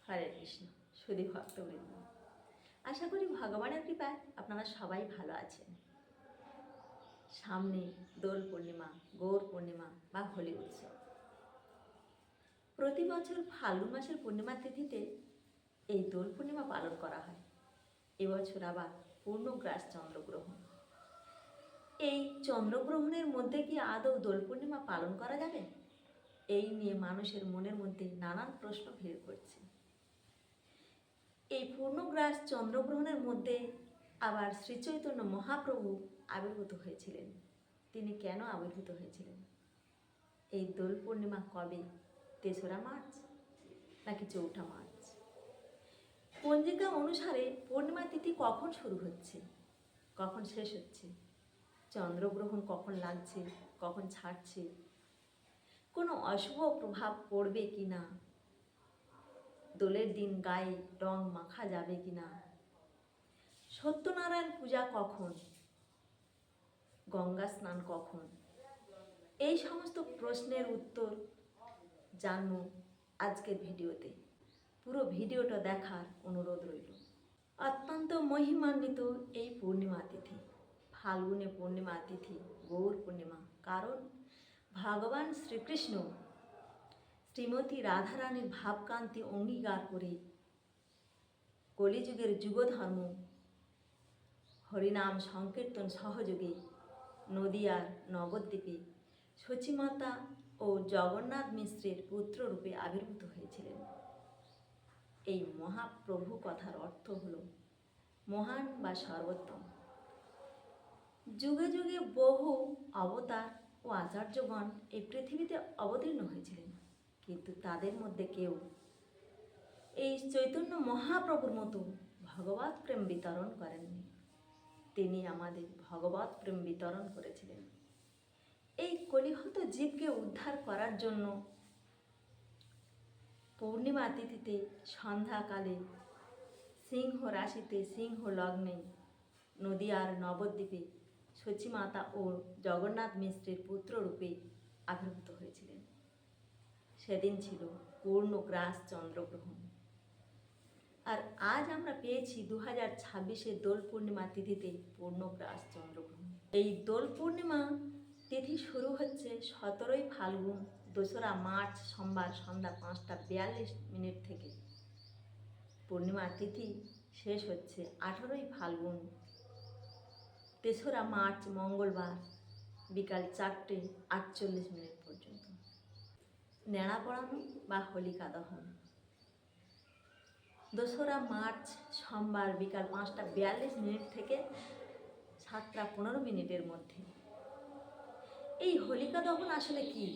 হরে কৃষ্ণ সুধী ভক্তবৃন্দ, আশা করি ভগবানের কৃপায় আপনারা সবাই ভালো আছেন। সামনে দোল পূর্ণিমা, গৌর পূর্ণিমা বা হোলি উৎসব। প্রতি বছর ফাল্গুন মাসের পূর্ণিমা তিথিতে এই দোল পূর্ণিমা পালন করা হয়। এবছর আবার পূর্ণগ্রাস চন্দ্রগ্রহণ। এই চন্দ্রগ্রহণের মধ্যে কি আদৌ দোল পূর্ণিমা পালন করা যাবে? এই নিয়ে মানুষের মনের মধ্যে নানান প্রশ্ন ভিড় করছে। এই পূর্ণগ্রাস চন্দ্রগ্রহণের মধ্যে আবার শ্রীচৈতন্য মহাপ্রভু আবির্ভূত হয়েছিলেন। তিনি কেন আবির্ভূত হয়েছিলেন? এই দোল পূর্ণিমা কবে? ৩রা মার্চ নাকি ৪ঠা মার্চ? পঞ্জিকা অনুসারে পূর্ণিমা তিথি কখন শুরু হচ্ছে, কখন শেষ হচ্ছে? চন্দ্রগ্রহণ কখন লাগছে, কখন ছাড়ছে? কোনো অশুভ প্রভাব পড়বে কি না? দোলের দিন গায়ে রং মাখা যাবে কি না? সত্যনারায়ণ পূজা কখন? গঙ্গা স্নান কখন? এই সমস্ত প্রশ্নের উত্তর জানব আজকের ভিডিওতে। পুরো ভিডিওটা দেখার অনুরোধ রইল। অত্যন্ত মহিমান্বিত এই পূর্ণিমা তিথি, ফাল্গুনে পূর্ণিমা তিথি, গৌর পূর্ণিমা। কারণ ভগবান শ্রীকৃষ্ণ শ্রীমতী রাধারানীর ভাবকান্তি অঙ্গীকার করে কলিযুগের যুগধর্ম হরিনাম সংকীর্তন সহযোগে নদিয়ার নবদ্বীপে সচিমাতা ও জগন্নাথ মিশ্রের পুত্ররূপে আবির্ভূত হয়েছিলেন। এই মহাপ্রভু কথার অর্থ হল মহান বা সর্বোত্তম। যুগে যুগে বহু অবতার ও আচার্যগণ এই পৃথিবীতে অবতীর্ণ হয়েছিলেন, কিন্তু তাদের মধ্যে কেউ এই চৈতন্য মহাপ্রভুর মতো ভগবৎ প্রেম বিতরণ করেননি। তিনি আমাদের ভগবৎ প্রেম বিতরণ করেছিলেন। এই কলিহত জীবকে উদ্ধার করার জন্য পূর্ণিমা তিথিতে সন্ধ্যাকালে সিংহ রাশিতে সিংহ লগ্নে নদিয়ার নবদ্বীপে সচিমাতা ও জগন্নাথ মিশ্রের পুত্ররূপে আবির্ভূত হয়েছিলেন। সেদিন ছিল পূর্ণগ্রাস চন্দ্রগ্রহণ। আর আজ আমরা পেয়েছি 2026-এর দোল পূর্ণিমা তিথিতে পূর্ণগ্রাস চন্দ্রগ্রহণ। এই দোল পূর্ণিমা তিথি শুরু হচ্ছে 17ই ফাল্গুন 2রা মার্চ সোমবার সন্ধ্যা 5টা 42 থেকে। পূর্ণিমা তিথি শেষ হচ্ছে 18ই ফাল্গুন 3রা মার্চ মঙ্গলবার বিকাল 4টে 48 পর্যন্ত। নেড়া পড়ানো বা হোলিকা দহন 2রা মার্চ সোমবার বিকাল 5টা 42 থেকে 7টা 15 মধ্যে। এই হোলিকা দহন আসলে কি?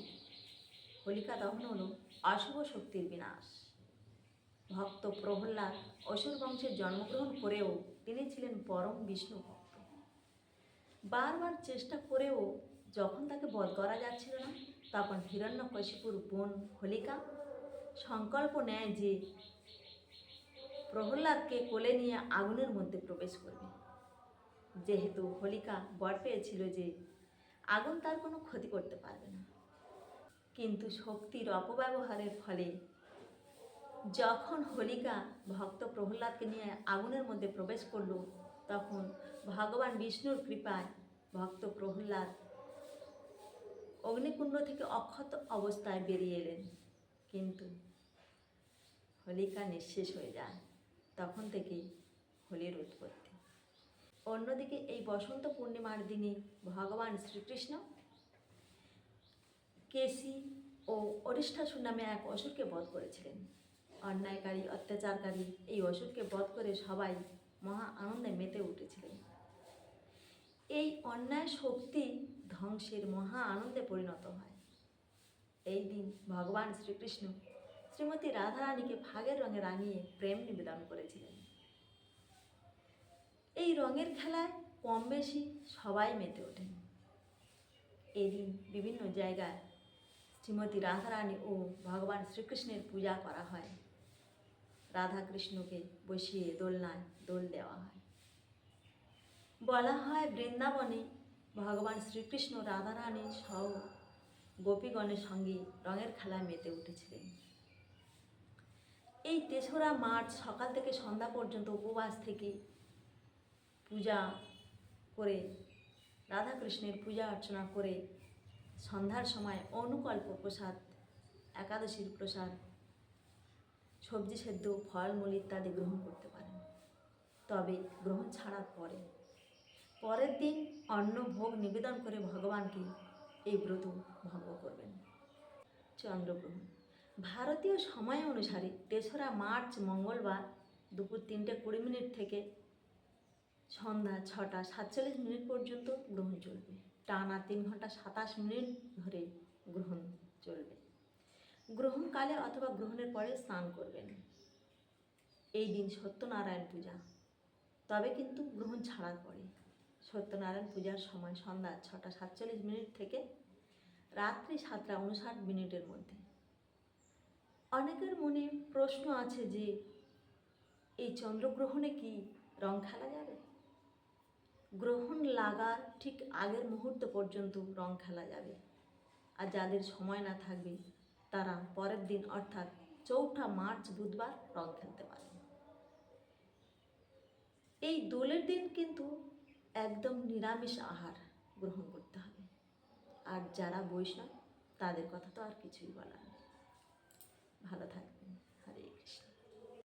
হোলিকা দহন হলো অশুভ শক্তির বিনাশ। ভক্ত প্রহ্লাদ অসুর বংশে জন্মগ্রহণ করেও তিনি ছিলেন পরম বিষ্ণু ভক্ত। বারবার চেষ্টা করেও যখন তাকে বধ করা যাচ্ছিল না, তখন হিরণ্যকশিপুর বোন হোলিকা সংকল্প নেয় যে প্রহ্লাদকে কোলে নিয়ে আগুনের মধ্যে প্রবেশ করবে। যেহেতু হোলিকা বর পেয়েছিল যে আগুন তার কোনো ক্ষতি করতে পারবে না, কিন্তু শক্তির অপব্যবহারের ফলে যখন হোলিকা ভক্ত প্রহ্লাদকে নিয়ে আগুনের মধ্যে প্রবেশ করল, তখন ভগবান বিষ্ণুর কৃপায় ভক্ত প্রহ্লাদ অগ্নিকুণ্ড থেকে অক্ষত অবস্থায় বেরিয়ে এলেন, কিন্তু হোলিকা নিঃশেষ হয়ে যায়। তখন থেকেই হোলির উৎপত্তি। অন্যদিকে এই বসন্ত পূর্ণিমার দিনে ভগবান শ্রীকৃষ্ণ কেশী ও অরিষ্ঠাসুর নামে এক অসুরকে বধ করেছিলেন। অন্যায়কারী অত্যাচারকারী এই অসুরকে বধ করে সবাই মহা আনন্দে মেতে উঠেছিলেন। এই অন্যায় শক্তি ধ্বংসের মহা আনন্দে পরিণত হয়। এই দিন ভগবান শ্রীকৃষ্ণ শ্রীমতী রাধারানীকে ফাগের রঙে রাঙিয়ে প্রেম নিবেদন করেছিলেন। এই রঙের খেলায় কম বেশি সবাই মেতে ওঠেন। এই দিন বিভিন্ন জায়গায় শ্রীমতী রাধারানী ও ভগবান শ্রীকৃষ্ণের পূজা করা হয়। রাধাকৃষ্ণকে বসিয়ে দোলনায় দোল দেওয়া হয়। বলা হয় বৃন্দাবনে ভগবান শ্রীকৃষ্ণ রাধারানী সহ গোপীগণের সঙ্গে রঙের খেলায় মেতে উঠেছিলেন। এই ৩রা মার্চ সকাল থেকে সন্ধ্যা পর্যন্ত উপবাস থেকে পূজা করে, রাধাকৃষ্ণের পূজা অর্চনা করে সন্ধ্যার সময় অনুকল্প প্রসাদ, একাদশীর প্রসাদ, সবজি সেদ্ধ, ফলমূল ইত্যাদি গ্রহণ করতে পারেন। তবে গ্রহণ ছাড়ার পরের দিন অন্ন ভোগ নিবেদন করে ভগবানকে এই ব্রত ভঙ্গ করবেন। চন্দ্রগ্রহণ ভারতীয় সময় অনুসারে ৩রা মার্চ মঙ্গলবার দুপুর ৩:২০ থেকে সন্ধ্যা ৬:৪৭ পর্যন্ত গ্রহণ চলবে। টানা ৩ ঘন্টা ২৭ মিনিট ধরে গ্রহণ চলবে। গ্রহণকালে অথবা গ্রহণের পরে স্নান করবেন। এই দিন সত্যনারায়ণ পূজা। তবে কিন্তু গ্রহণ ছাড়ার পরে সত্যনারায়ণ পূজার সময় সন্ধ্যা ৬:৪৭ থেকে রাত্রি ৭:৫৯ মধ্যে। অনেকের মনে প্রশ্ন আছে যে এই চন্দ্রগ্রহণে কি রং খেলা যাবে? গ্রহণ লাগার ঠিক আগের মুহূর্ত পর্যন্ত রং খেলা যাবে, আর যাদের সময় না থাকবে তারা পরের দিন অর্থাৎ ৪ঠা মার্চ বুধবার রং খেলতে পারেন। এই দোলের দিন কিন্তু একদম নিরামিষ আহার গ্রহণ করতে হবে। আর যারা বৈষ্ণব তাদের কথা তো আর কিছুই বলার নেই। ভালো থাকবে।